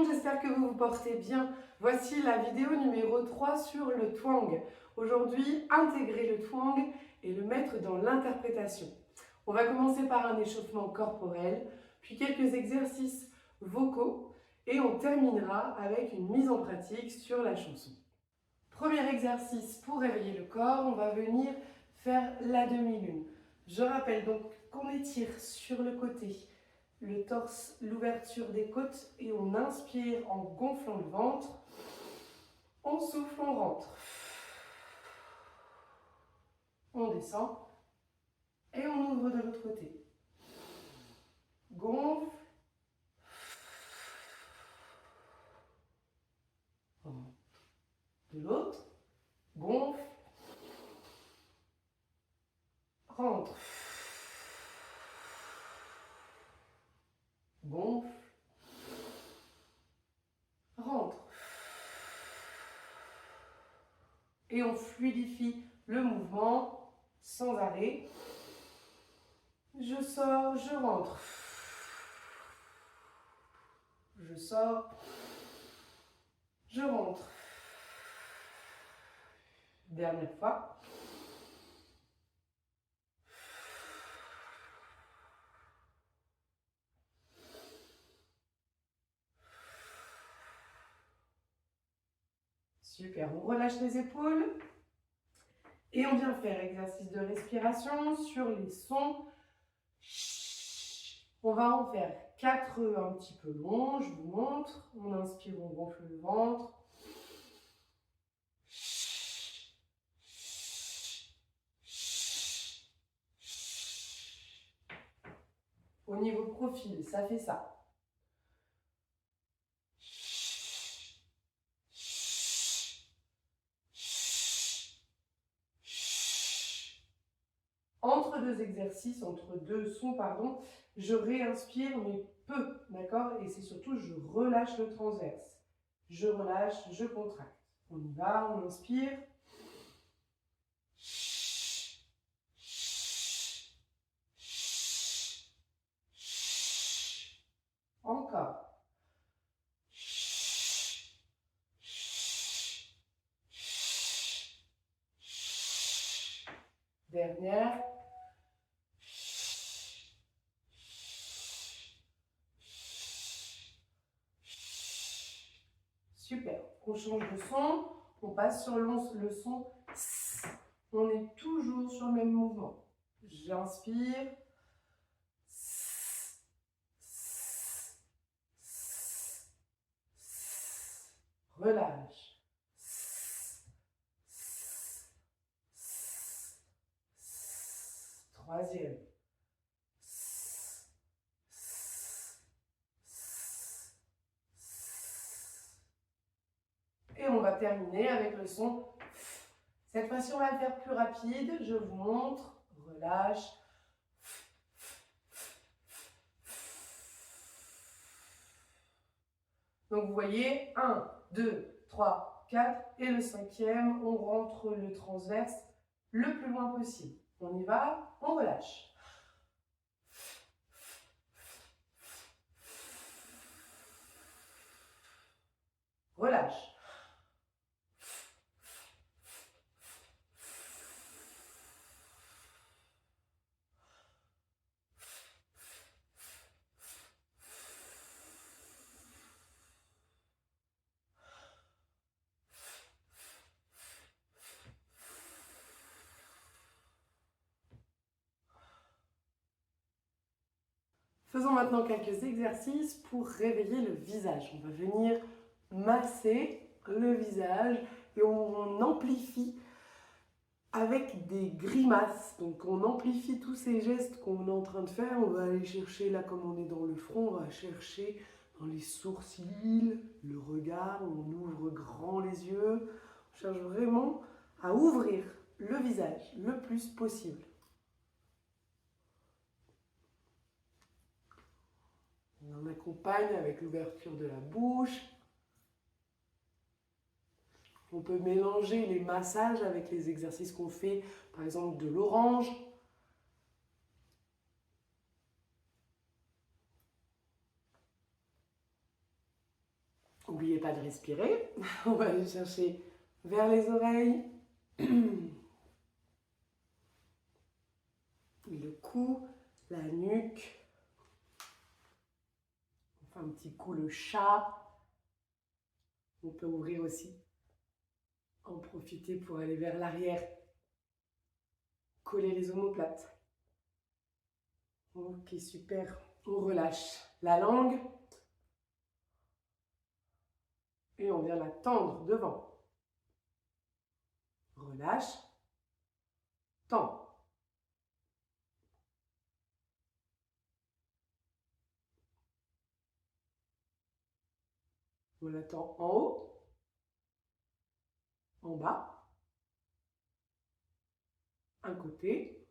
monde, j'espère que vous vous portez bien. Voici la vidéo numéro 3 sur le twang. Aujourd'hui, intégrer le twang et le mettre dans l'interprétation. On va commencer par un échauffement corporel, puis quelques exercices vocaux et on terminera avec une mise en pratique sur la chanson. Premier exercice pour réveiller le corps, on va venir faire la demi-lune. Je rappelle donc qu'on étire sur le côté le torse, l'ouverture des côtes et on inspire en gonflant le ventre. On souffle, on rentre. On descend et on ouvre de l'autre côté. Gonfle. De l'autre. Gonfle. Rentre. Gonfle. Rentre. Et on fluidifie le mouvement sans arrêt. Je sors, je rentre. Je sors, je rentre. Dernière fois. Super, on relâche les épaules et on vient faire exercice de respiration sur les sons. On va en faire 4 un petit peu longs, je vous montre. On inspire, on gonfle le ventre. Au niveau profil, ça fait ça. Entre deux exercices, entre deux sons, pardon, je réinspire, mais peu, d'accord? Et c'est surtout, je relâche le transverse. Je relâche, je contracte. On y va, on inspire. Encore. Dernière. Super. On change de son. On passe sur le son S. On est toujours sur le même mouvement. J'inspire. Relâche. Troisième. Et on va terminer avec le son. Cette fois-ci, on va le faire plus rapide. Je vous montre. Relâche. Donc vous voyez, 1, 2, 3, 4 et le cinquième, on rentre le transverse le plus loin possible. On y va, on relâche. Relâche. Faisons maintenant quelques exercices pour réveiller le visage. On va venir masser le visage et on amplifie avec des grimaces. Donc on amplifie tous ces gestes qu'on est en train de faire. On va aller chercher, là comme on est dans le front, on va chercher dans les sourcils, le regard, on ouvre grand les yeux. On cherche vraiment à ouvrir le visage le plus possible. On accompagne avec l'ouverture de la bouche. On peut mélanger les massages avec les exercices qu'on fait, par exemple de l'orange. N'oubliez pas de respirer. On va aller chercher vers les oreilles. Le cou, la nuque. On fait un petit coup le chat. On peut ouvrir aussi. En profiter pour aller vers l'arrière. Coller les omoplates. Ok, super. On relâche la langue. Et on vient la tendre devant. Relâche. Tend. On la tend en haut. En bas. Un côté.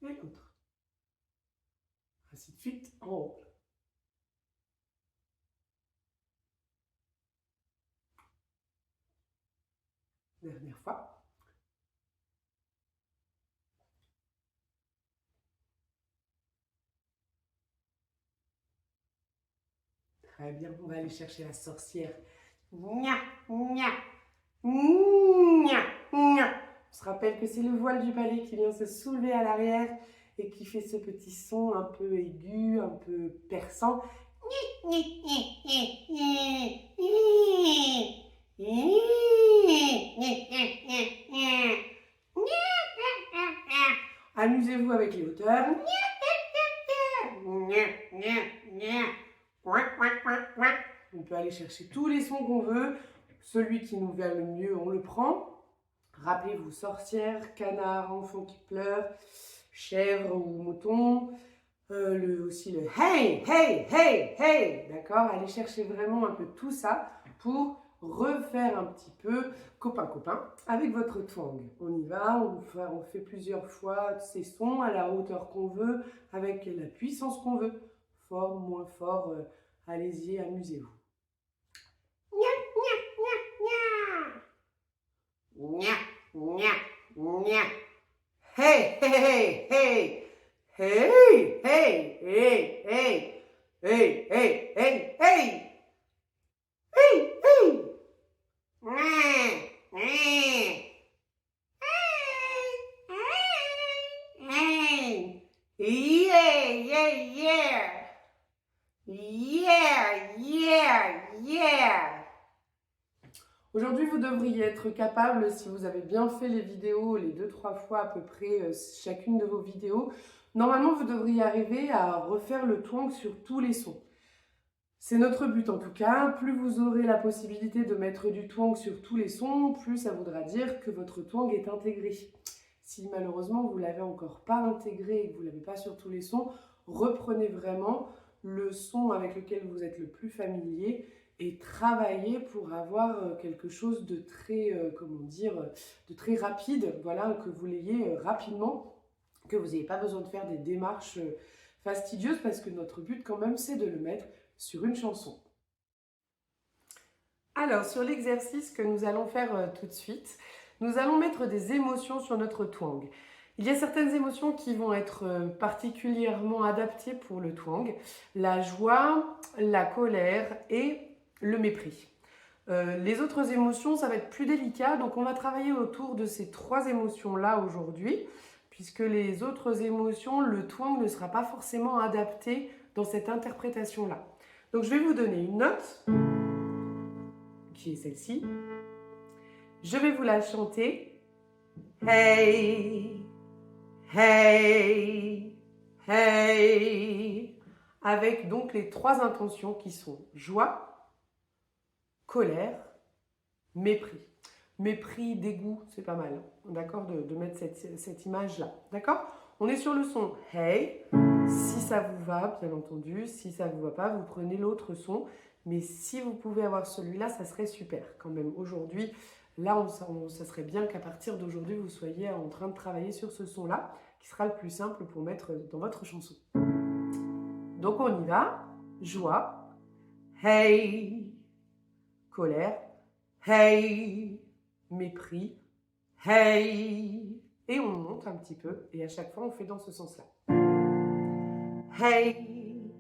Et l'autre. Ainsi de suite en haut. Dernière fois. Très bien, on va aller chercher la sorcière. Nya, nya, nya, nya. On se rappelle que c'est le voile du balai qui vient se soulever à l'arrière et qui fait ce petit son un peu aigu, un peu perçant. Amusez-vous avec les hauteurs. On peut aller chercher tous les sons qu'on veut. Celui qui nous va le mieux, on le prend. Rappelez-vous, sorcière, canard, enfant qui pleure, chèvre ou mouton. Aussi le hey, hey, hey, hey. D'accord? Allez chercher vraiment un peu tout ça pour refaire un petit peu copain-copain avec votre twang. On y va, on fait plusieurs fois ces sons à la hauteur qu'on veut, avec la puissance qu'on veut. Fort, moins fort, allez-y, amusez-vous. Hey, hey, hey, hey, hey, hey, hey, hey, hey, hey, hey, hey. Aujourd'hui, vous devriez être capable, si vous avez bien fait les vidéos, les 2-3 fois à peu près chacune de vos vidéos, normalement vous devriez arriver à refaire le twang sur tous les sons. C'est notre but en tout cas, plus vous aurez la possibilité de mettre du twang sur tous les sons, plus ça voudra dire que votre twang est intégré. Si malheureusement vous ne l'avez encore pas intégré et que vous ne l'avez pas sur tous les sons, reprenez vraiment le son avec lequel vous êtes le plus familier et travaillez pour avoir quelque chose de très, de très rapide, voilà, que vous l'ayez rapidement, que vous n'ayez pas besoin de faire des démarches fastidieuses parce que notre but quand même c'est de le mettre sur une chanson. Alors, sur l'exercice que nous allons faire tout de suite, nous allons mettre des émotions sur notre twang. Il y a certaines émotions qui vont être particulièrement adaptées pour le twang. La joie, la colère et le mépris. Les autres émotions, ça va être plus délicat, donc on va travailler autour de ces 3 émotions-là aujourd'hui, puisque les autres émotions, le twang ne sera pas forcément adapté dans cette interprétation-là. Donc je vais vous donner une note, qui est celle-ci. Je vais vous la chanter. Hey, hey, hey. Avec donc les 3 intentions qui sont joie, colère, mépris. Mépris, dégoût, c'est pas mal, d'accord, de mettre cette image-là, d'accord? On est sur le son hey. Si ça vous va, bien entendu, si ça ne vous va pas, vous prenez l'autre son. Mais si vous pouvez avoir celui-là, ça serait super quand même. Aujourd'hui, là, ça serait bien qu'à partir d'aujourd'hui, vous soyez en train de travailler sur ce son-là, qui sera le plus simple pour mettre dans votre chanson. Donc on y va. Joie. Hey. Colère. Hey. Mépris. Hey. Et on monte un petit peu. Et à chaque fois, on fait dans ce sens-là. Hey,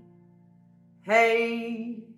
hey,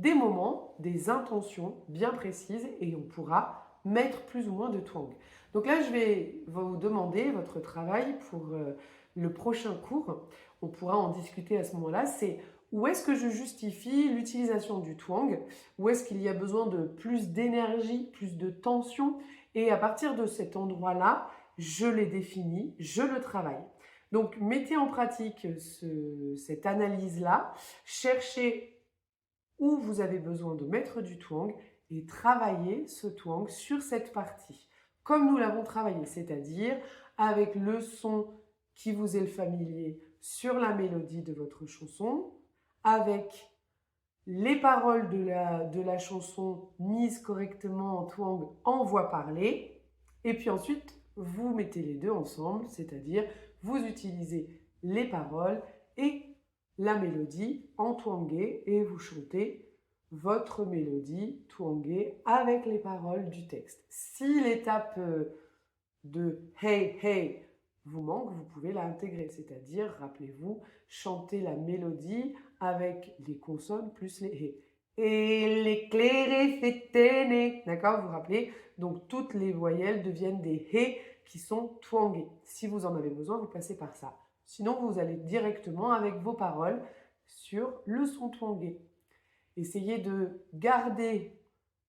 des moments, des intentions bien précises et on pourra mettre plus ou moins de twang. Donc là, je vais vous demander votre travail pour le prochain cours. On pourra en discuter à ce moment-là. C'est où est-ce que je justifie l'utilisation du twang? Où est-ce qu'il y a besoin de plus d'énergie, plus de tension? Et à partir de cet endroit-là, je les définis, je le travaille. Donc, mettez en pratique cette analyse-là. Cherchez où vous avez besoin de mettre du twang et travaillez ce twang sur cette partie. Comme nous l'avons travaillé, c'est-à-dire avec le son qui vous est familier sur la mélodie de votre chanson, avec les paroles de la chanson mises correctement en twang en voix parlée, et puis ensuite vous mettez les deux ensemble, c'est-à-dire vous utilisez les paroles et la mélodie en twangé et vous chantez votre mélodie twangée avec les paroles du texte. Si l'étape de hey hey vous manque, vous pouvez l'intégrer, c'est-à-dire, rappelez-vous, chanter la mélodie avec les consonnes plus les hey. Et l'éclairé fait téné, d'accord, vous vous rappelez? Donc toutes les voyelles deviennent des hey qui sont twangées. Si vous en avez besoin, vous passez par ça. Sinon, vous allez directement avec vos paroles sur le son twangé. Essayez de garder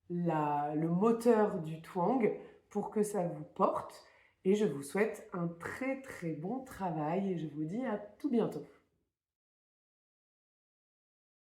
le moteur du twang pour que ça vous porte. Et je vous souhaite un très très bon travail et je vous dis à tout bientôt.